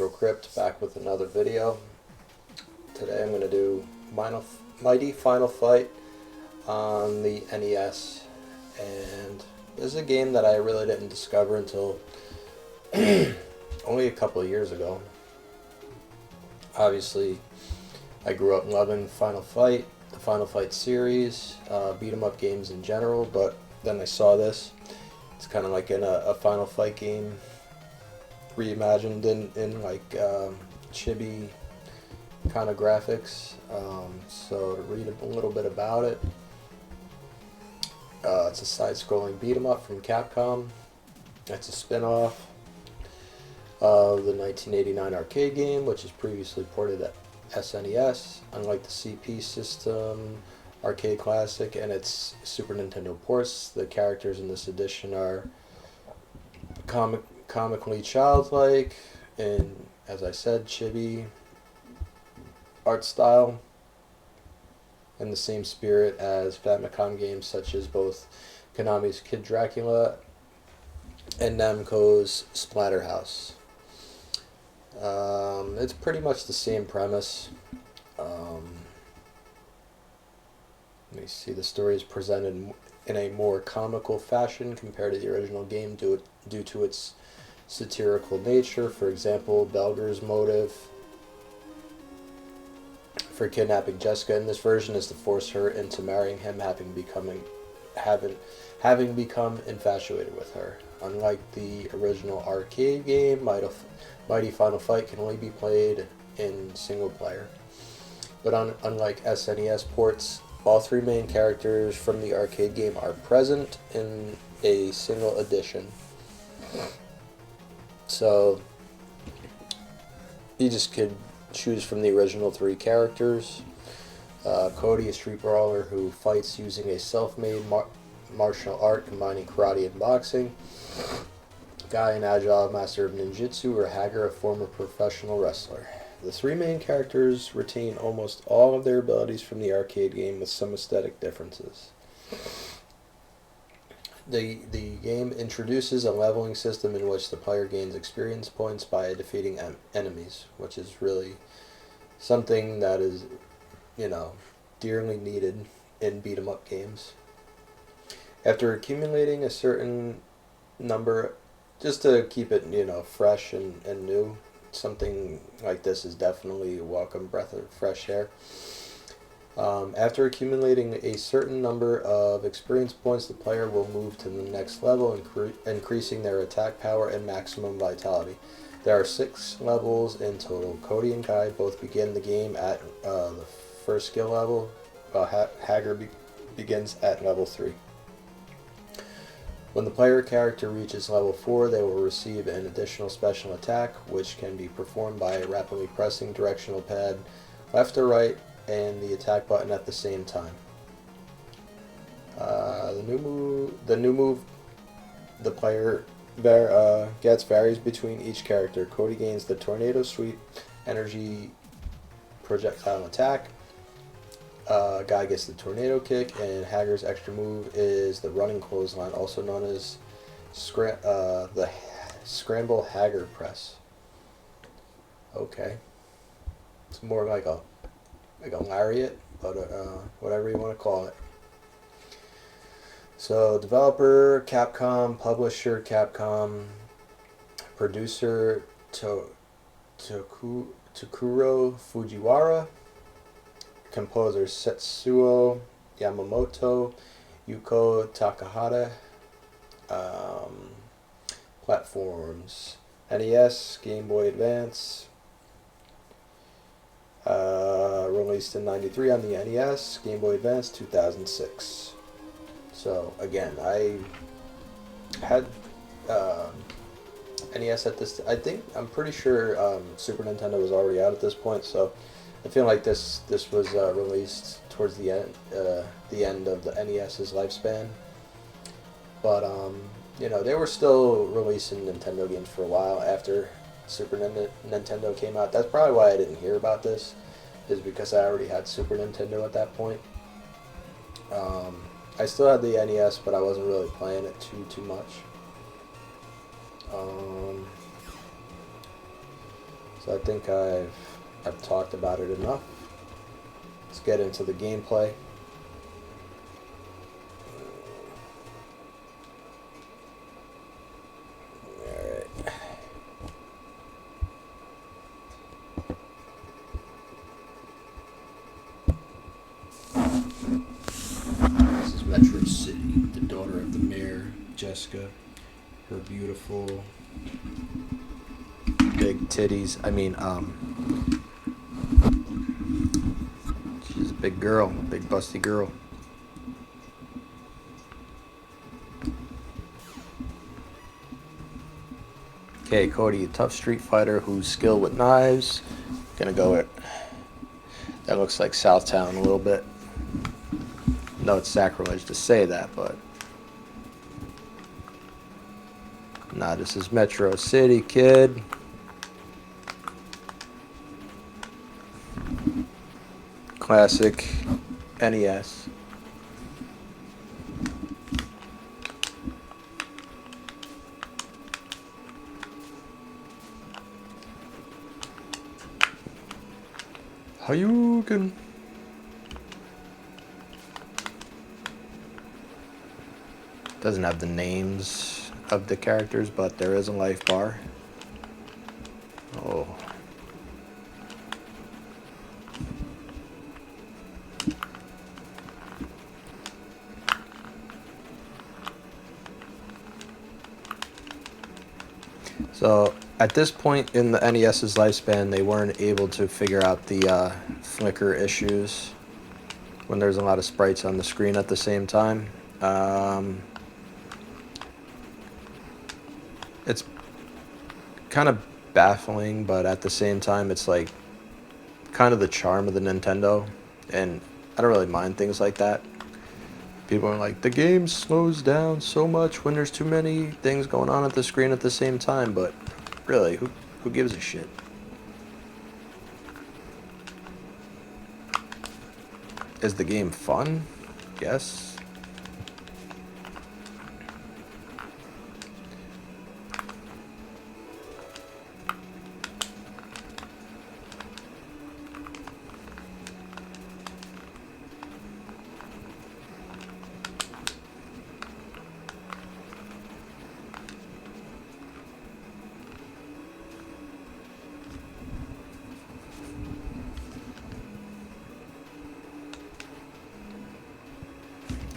Retro Crypt, back with another video. Today I'm going to do Mighty Final Fight on the NES, and this is a game that I really didn't discover until only a couple of years ago. Obviously, I grew up loving Final Fight, the Final Fight series, beat 'em up games in general, but then I saw this. It's kind of like in a Final Fight game, reimagined in like chibi kind of graphics. So to read a little bit about it, it's a side-scrolling beat 'em up from Capcom. It's a spin-off of the 1989 arcade game, which is previously ported at SNES. Unlike the CP system, arcade classic, and its Super Nintendo ports, the characters in this edition are comically childlike and, as I said, chibi art style, in the same spirit as Famicom games such as both Konami's Kid Dracula and Namco's Splatterhouse. It's pretty much the same premise. Let me see, the story is presented in a more comical fashion compared to the original game due to its satirical nature. For example, Belger's motive for kidnapping Jessica in this version is to force her into marrying him, having become infatuated with her. Unlike the original arcade game, Mighty Final Fight can only be played in single player. But unlike SNES ports, all three main characters from the arcade game are present in a single edition. So you just could choose from the original three characters. Cody, a street brawler who fights using a self-made martial art combining karate and boxing. Guy, an agile master of ninjutsu, or Hager, a former professional wrestler. The three main characters retain almost all of their abilities from the arcade game with some aesthetic differences. The game introduces a leveling system in which the player gains experience points by defeating enemies, which is really something that is, dearly needed in beat-em-up games. After accumulating a certain number, just to keep it, fresh and new, something like this is definitely a welcome breath of fresh air. After accumulating a certain number of experience points, the player will move to the next level, increasing their attack power and maximum vitality. There are 6 levels in total. Cody and Guy both begin the game at the first skill level, while Hager begins at level 3. When the player character reaches level 4, they will receive an additional special attack, which can be performed by rapidly pressing directional pad left or right and the attack button at the same time. The new move the player gets varies between each character. Cody gains the Tornado Sweep energy projectile attack. Guy gets the Tornado Kick, and Hager's extra move is the Running Clothesline, also known as the Scramble Hager Press. Okay, it's more like a lariat, but whatever you want to call it. So, developer Capcom, publisher Capcom, producer Takuro Fujiwara, composer Setsuo Yamamoto, Yuko Takahata. Platforms: NES, Game Boy Advance. Released in '93 on the NES, Game Boy Advance 2006. So again, I had NES at this. I'm pretty sure Super Nintendo was already out at this point. So I feel like this was released towards the end of the NES's lifespan. But they were still releasing Nintendo games for a while after Super Nintendo came out. That's probably why I didn't hear about this, is because I already had Super Nintendo at that point. I still had the NES, but I wasn't really playing it too much. So I think I've talked about it enough. Let's get into the gameplay. Alright. This is Metro City, the daughter of the mayor, Jessica. Her beautiful big titties. She's a big girl, big busty girl. Okay, Cody, a tough street fighter who's skilled with knives. Gonna go with. That looks like Southtown a little bit. No, it's sacrilege to say that, but. Nah, this is Metro City, kid. Classic NES. Hayugen. Doesn't have the names of the characters, but there is a life bar. Oh. So at this point in the NES's lifespan, they weren't able to figure out the flicker issues when there's a lot of sprites on the screen at the same time. It's kind of baffling, but at the same time, it's like kind of the charm of the Nintendo, and I don't really mind things like that. People are like, the game slows down so much when there's too many things going on at the screen at the same time, but really, who gives a shit? Is the game fun? Yes.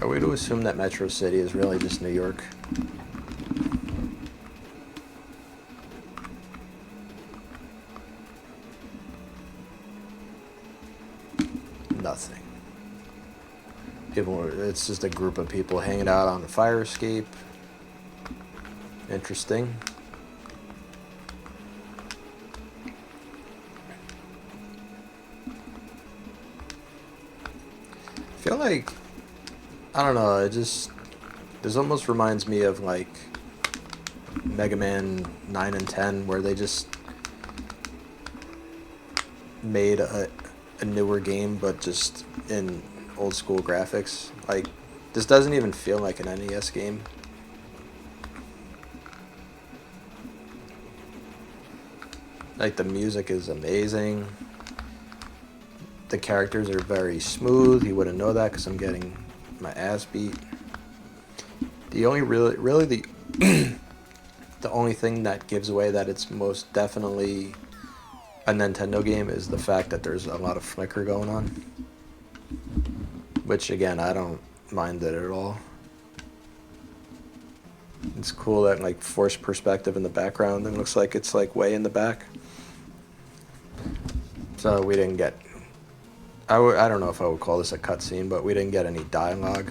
Are we to assume that Metro City is really just New York? Nothing. It's just a group of people hanging out on a fire escape. Interesting. I feel like, I don't know, this almost reminds me of like Mega Man 9 and 10, where they just made a newer game, but just in old school graphics. Like, this doesn't even feel like an NES game. Like, the music is amazing. The characters are very smooth. You wouldn't know that because I'm getting my ass beat. The only really the the only thing that gives away that it's most definitely a Nintendo game is the fact that there's a lot of flicker going on. Which, again, I don't mind it at all. It's cool that, like, forced perspective in the background and looks like it's, like, way in the back. So we didn't get... I don't know if I would call this a cutscene, but we didn't get any dialogue.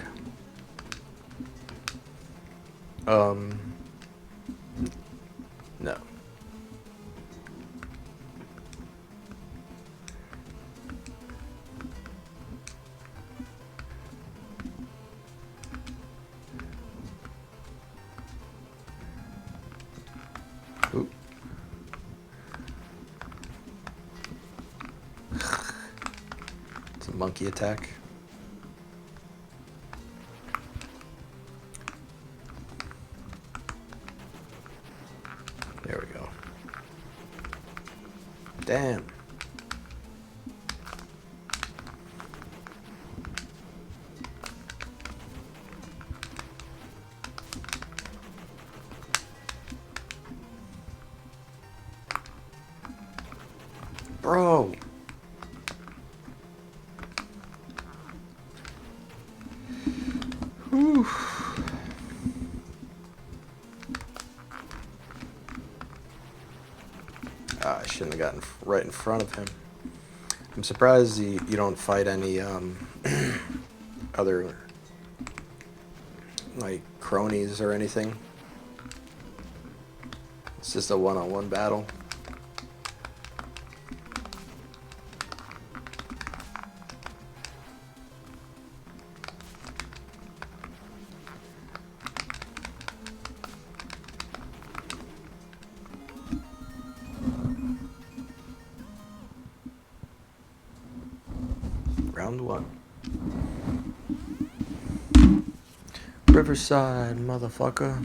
No. Oop. It's a monkey attack. There we go. Damn. Bro. Whew. I shouldn't have gotten right in front of him. I'm surprised you don't fight any other like cronies or anything. It's just a one-on-one battle. Round one. Riverside, motherfucker.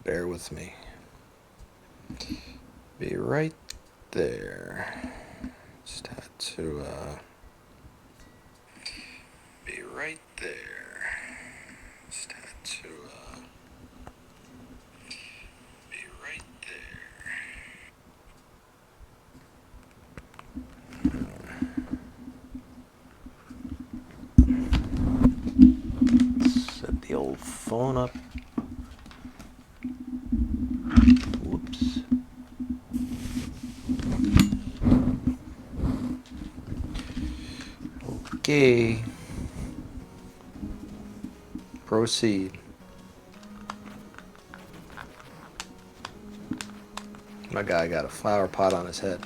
Bear with me. Be right there. Just had to be right there. Just had to be right there. Set the old phone up. Whoops. Okay. Proceed. My guy got a flower pot on his head.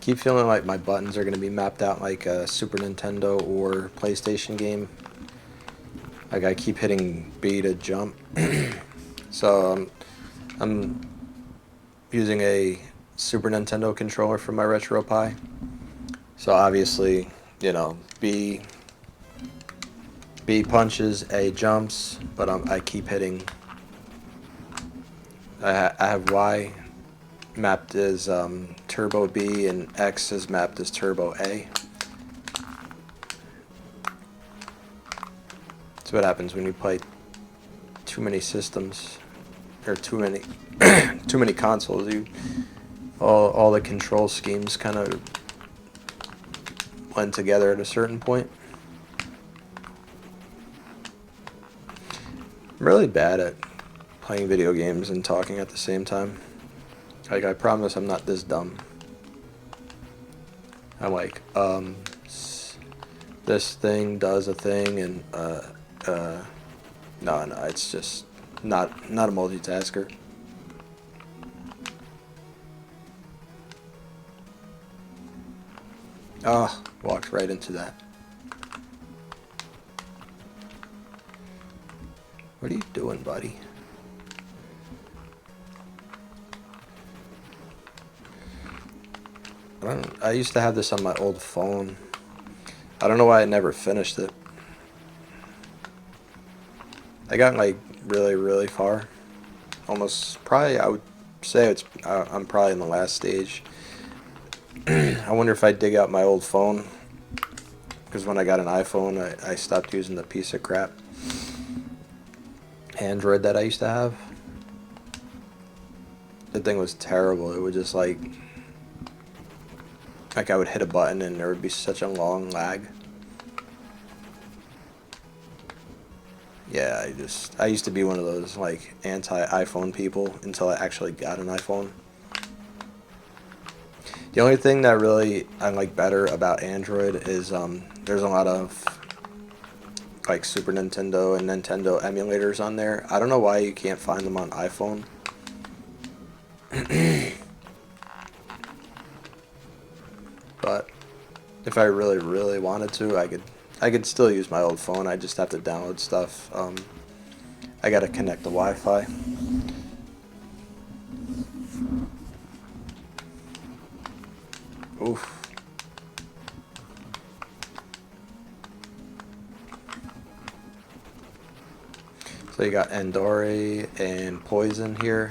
Keep feeling like my buttons are going to be mapped out like a Super Nintendo or PlayStation game. Like I keep hitting B to jump. So I'm using a Super Nintendo controller for my RetroPie. So obviously, you know, B punches, A jumps, but I keep hitting. I have Y mapped as Turbo B and X is mapped as Turbo A. That's what happens when you play too many systems or too many consoles. All the control schemes kind of blend together at a certain point. I'm really bad at playing video games and talking at the same time. Like, I promise I'm not this dumb. I'm like, this thing does a thing, and no, it's just not a multitasker. Ah, walked right into that. What are you doing, buddy? I used to have this on my old phone. I don't know why I never finished it. I got like really far. Almost, probably, I would say I'm probably in the last stage. I wonder if I dig out my old phone, because when I got an iPhone, I stopped using the piece of crap Android that I used to have. The thing was terrible. It would just like I would hit a button and there would be such a long lag. Yeah, I used to be one of those like anti-iPhone people until I actually got an iPhone. The only thing that really I like better about Android is there's a lot of like Super Nintendo and Nintendo emulators on there. I don't know why you can't find them on iPhone. But if I really, really wanted to, I could still use my old phone. I just have to download stuff. I gotta connect the Wi-Fi. Oof. So you got Andori and Poison here.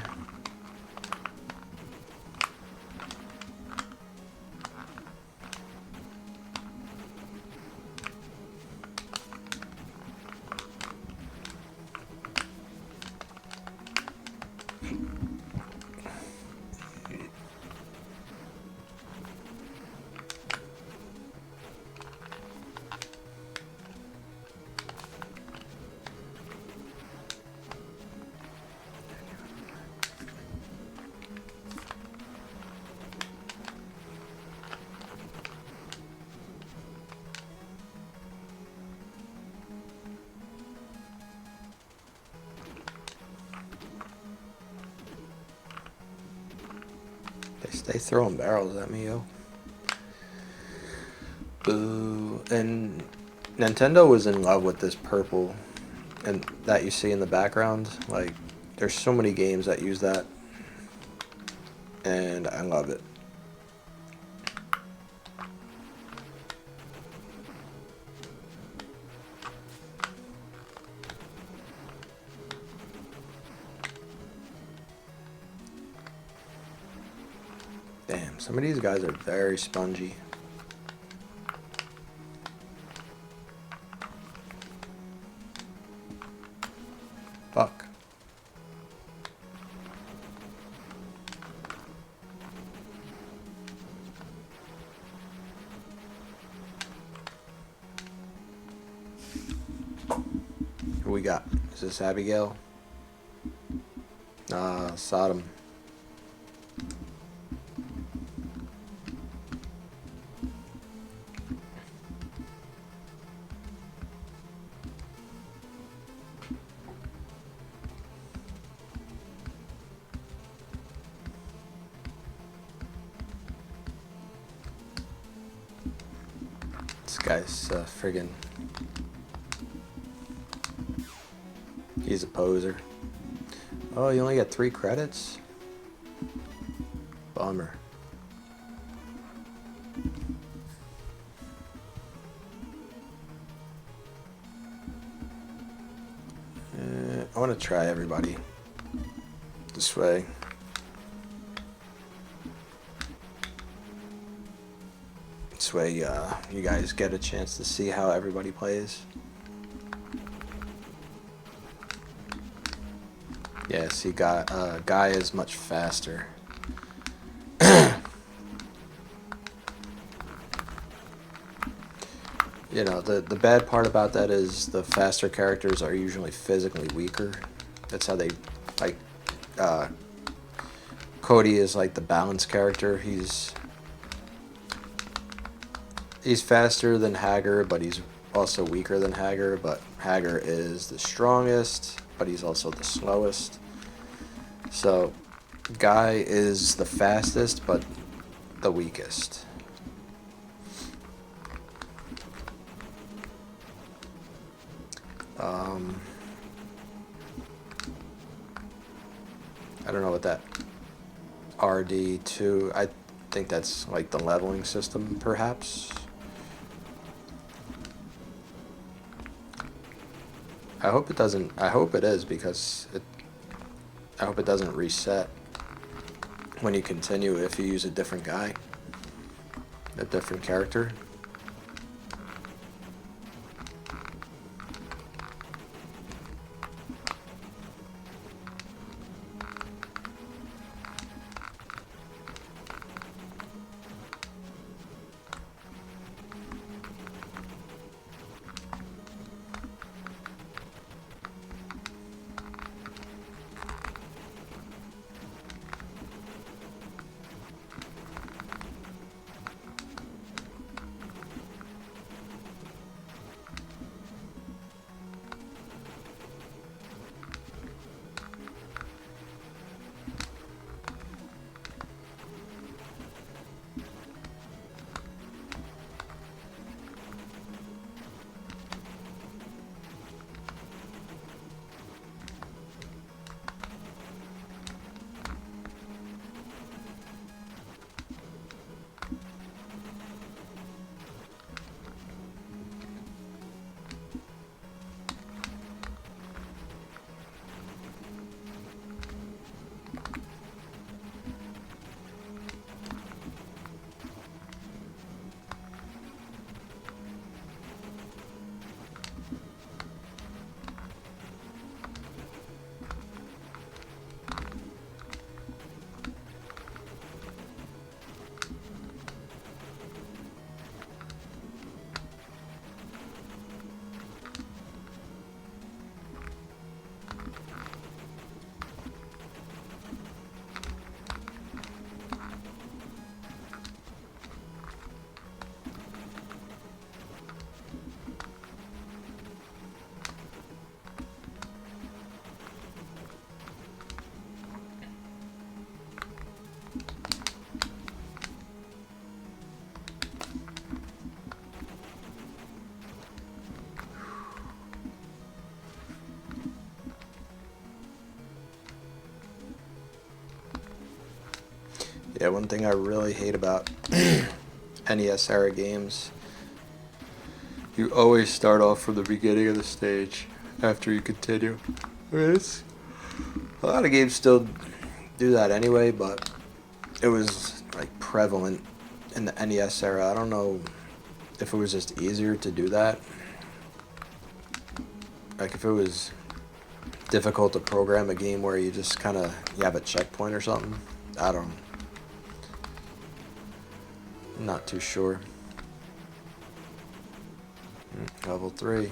They stay throwing barrels at me, yo. Boo. And Nintendo was in love with this purple and that you see in the background. Like, there's so many games that use that, and I love it. Damn, some of these guys are very spongy. Fuck. Who we got? Is this Abigail? Sodom. This guy's friggin'. He's a poser. Oh, you only got 3 credits? Bummer. I want to try everybody this way. This way, you guys get a chance to see how everybody plays. Yeah, see, Guy is much faster. You know, the bad part about that is the faster characters are usually physically weaker. That's how they, like, Cody is like the balanced character. He's faster than Hager, but he's also weaker than Hager. But Hager is the strongest, but he's also the slowest. So, Guy is the fastest, but the weakest. I don't know what that RD2, I think that's like the leveling system, perhaps. I hope it is, because I hope it doesn't reset when you continue if you use a different guy, a different character. Yeah, one thing I really hate about NES era games, you always start off from the beginning of the stage after you continue. I mean, a lot of games still do that anyway, but it was like prevalent in the NES era. I don't know if it was just easier to do that. Like if it was difficult to program a game where you just kind of you have a checkpoint or something. I don't. I'm not too sure. Level 3.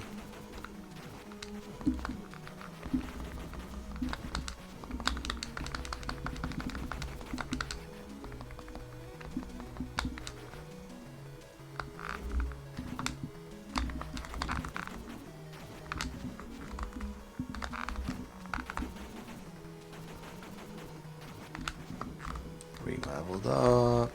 We leveled up.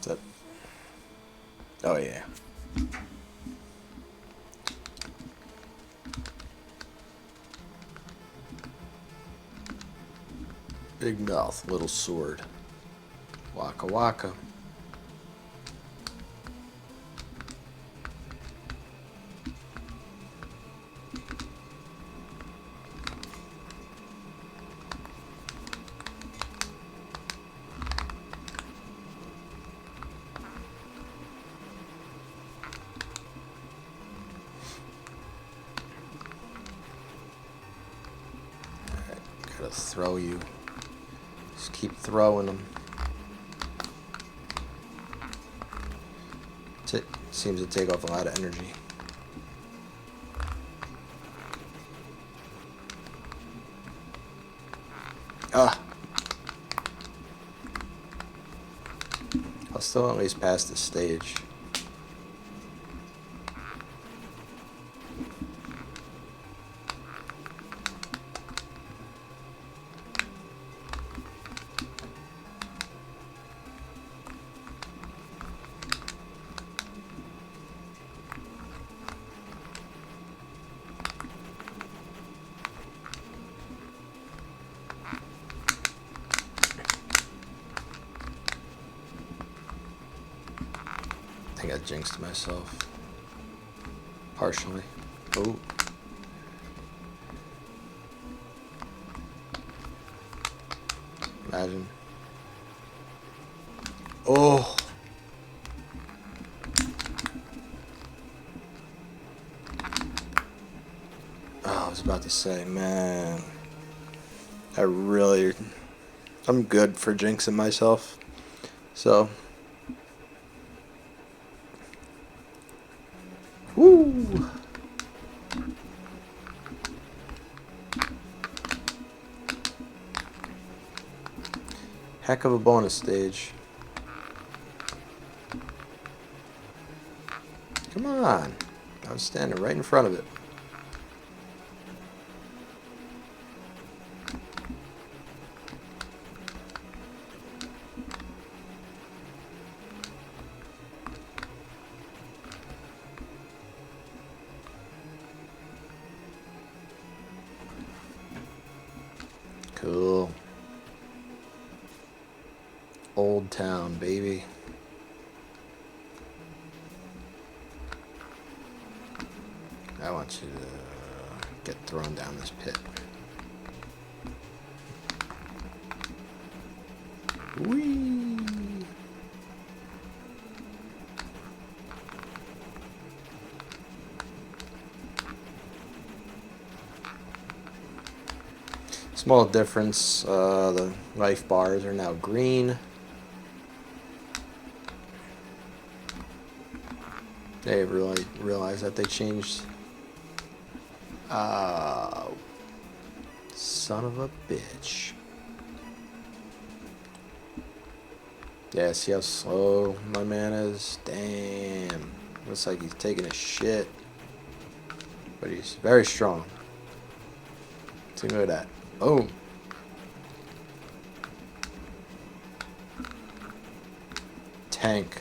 Is that? Oh yeah. Big mouth, little sword. Waka waka. Gotta throw you. Just keep throwing them. Seems to take off a lot of energy. Ah! I'll still at least pass the stage. I think I jinxed myself. Partially. Oh. Imagine. Oh. I was about to say, man. I'm good for jinxing myself. So. Woo! Heck of a bonus stage. Come on. I was standing right in front of it. Cool. Old Town, baby. I want you to get thrown down this pit. Whee! Small difference, the life bars are now green. They really realized that they changed. Son of a bitch. Yeah, see how slow my man is? Damn. Looks like he's taking a shit. But he's very strong. See, look at that. Boom. Tank.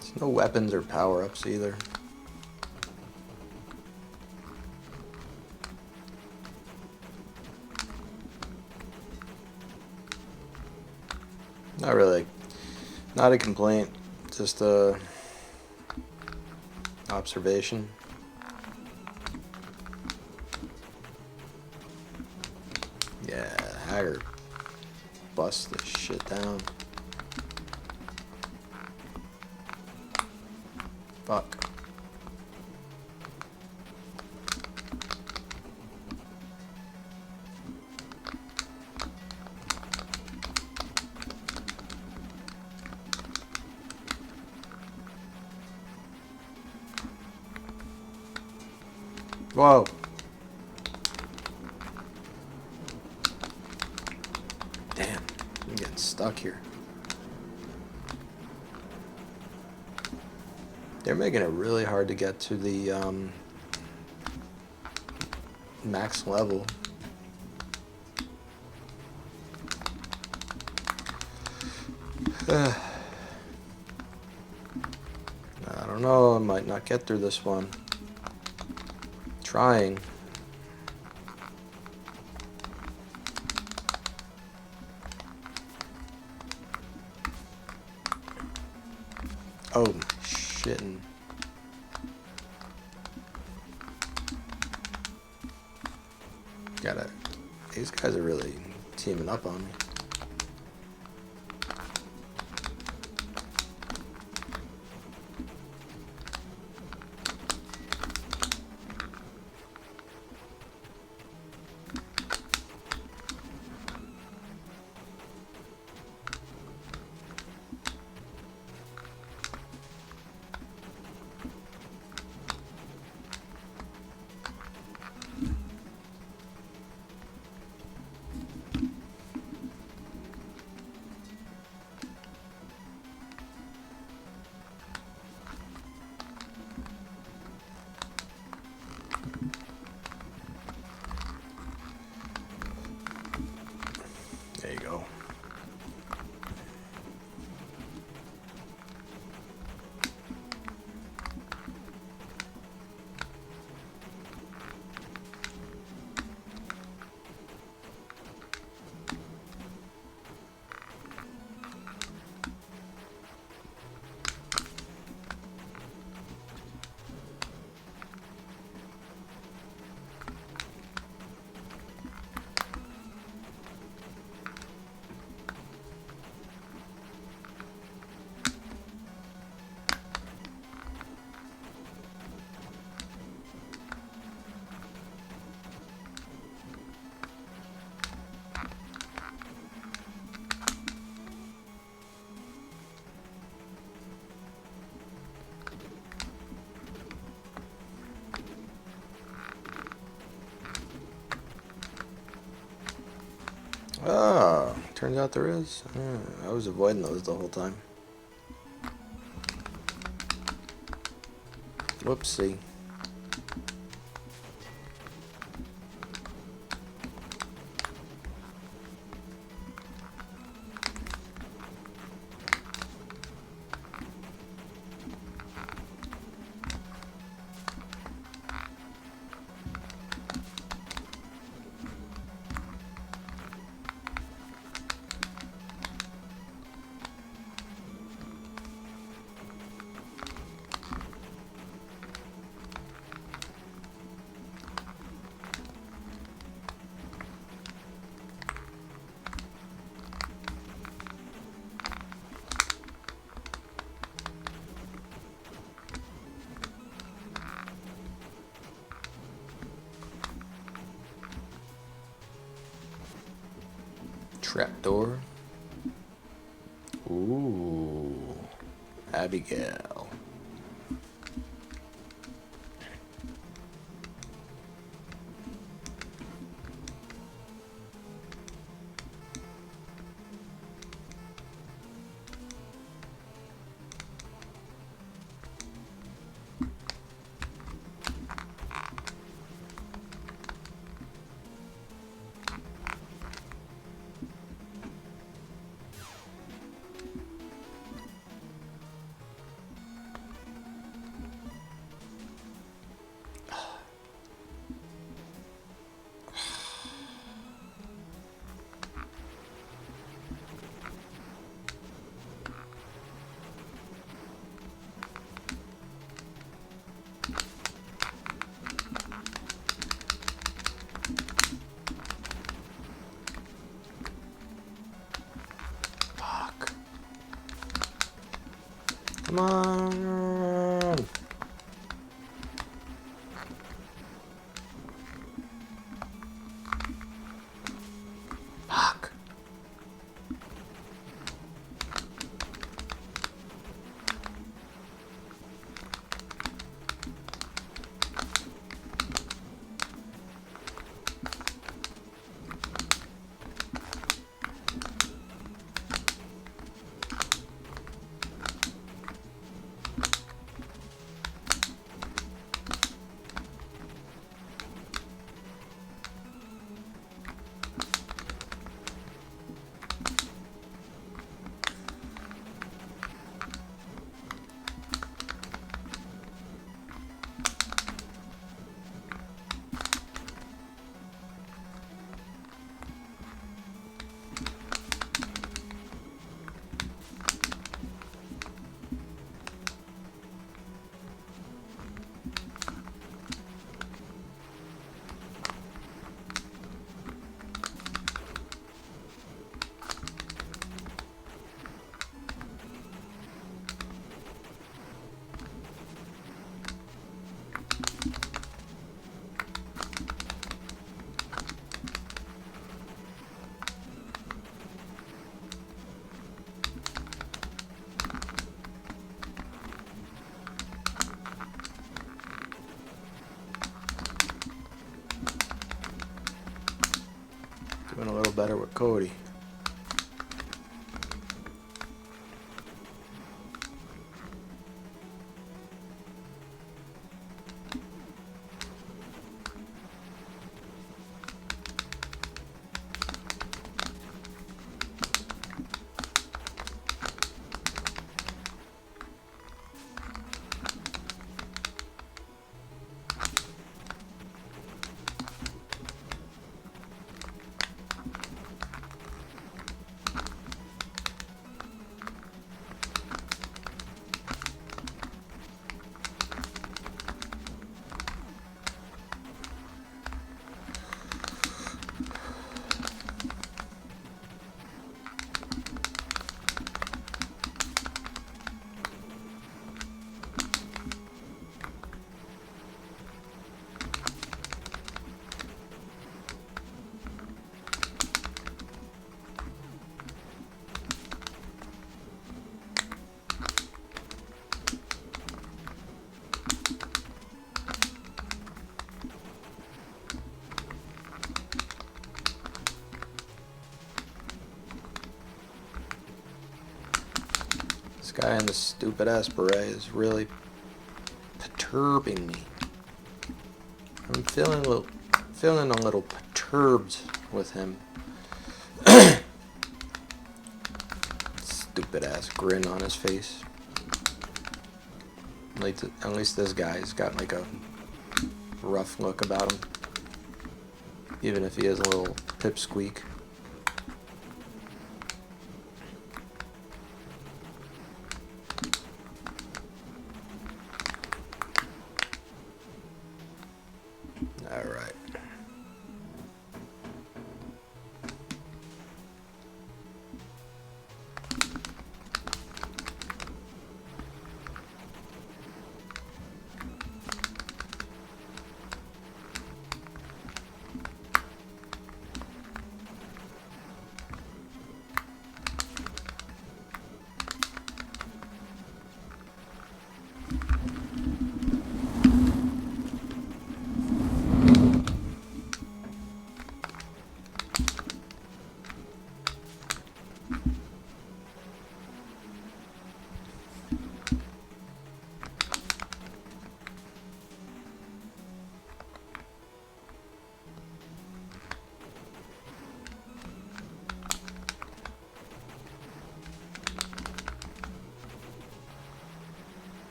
There's no weapons or power-ups either. Not really. Not a complaint. Just a observation. Yeah, Haggard. Bust this shit down. Fuck. Whoa. Damn, I'm getting stuck here. They're making it really hard to get to the max level. I don't know, I might not get through this one. Trying. Oh, shitting. Gotta. These guys are really teaming up on me. There you go. Ah, turns out there is. I was avoiding those the whole time. Whoopsie. Trapdoor. Ooh. Abigail. Come on. Fuck. Doing a little better with Cody. Guy in the stupid ass beret is really perturbing me. I'm feeling a little perturbed with him. Stupid ass grin on his face. At least this guy's got like a rough look about him, even if he has a little pipsqueak. All right.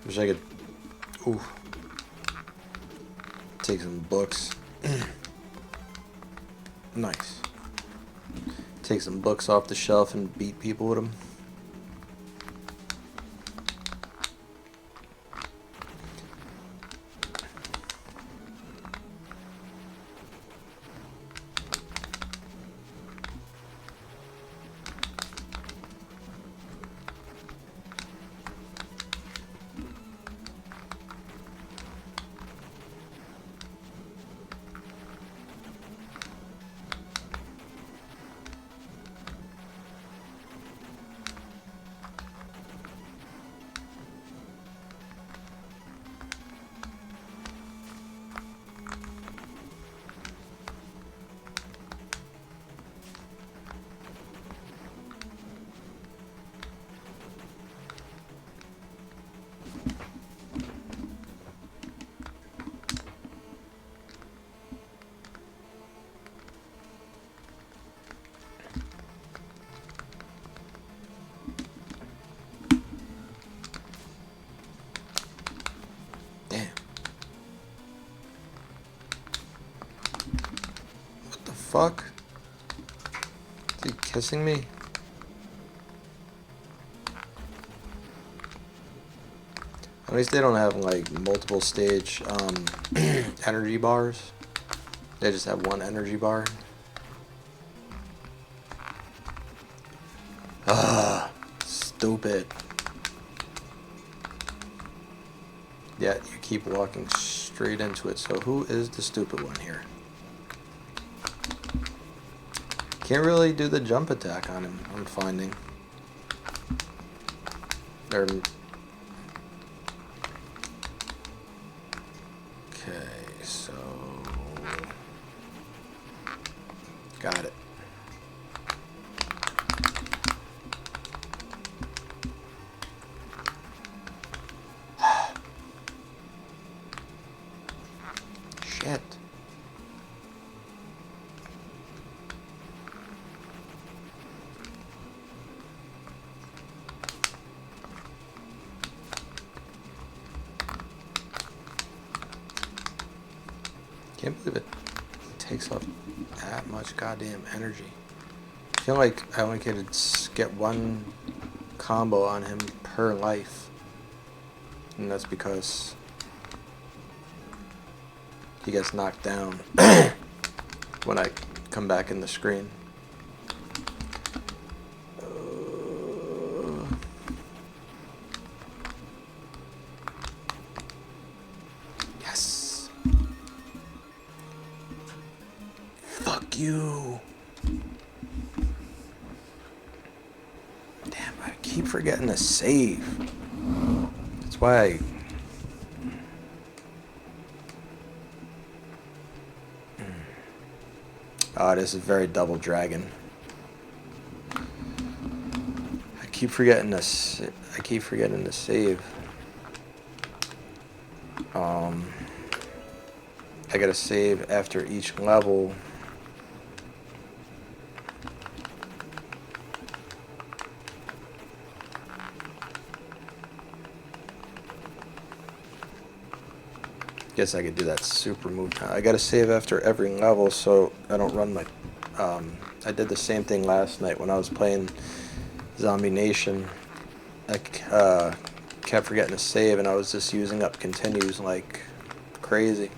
Wish I could, ooh, take some books. Nice. Take some books off the shelf and beat people with them. Fuck? Is he kissing me? At least they don't have like multiple stage energy bars. They just have one energy bar. Ah, stupid. Yet you keep walking straight into it. So who is the stupid one here? Can't really do the jump attack on him, I'm finding. Okay, so... Got it. Shit. Can't believe it takes up that much goddamn energy. I feel like I only could get one combo on him per life. And that's because he gets knocked down when I come back in the screen. you. Damn, I keep forgetting to save. That's why I... Oh, this is very Double Dragon. I keep forgetting to save. I gotta save after each level. Guess I could do that super move now. I gotta save after every level so I don't run my... I did the same thing last night when I was playing Zombie Nation. I kept forgetting to save and I was just using up continues like crazy.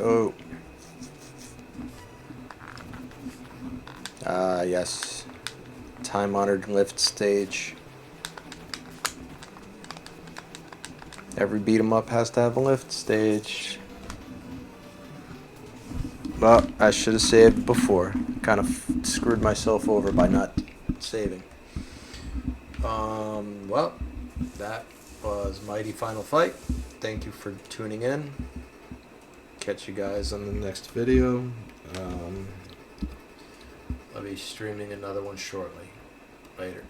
Oh. Yes. Time-honored lift stage. Every beat 'em up has to have a lift stage. Well, I should have saved before. Kind of screwed myself over by not saving. Well, that was Mighty Final Fight. Thank you for tuning in. Catch you guys on the next video. I'll be streaming another one shortly. Later.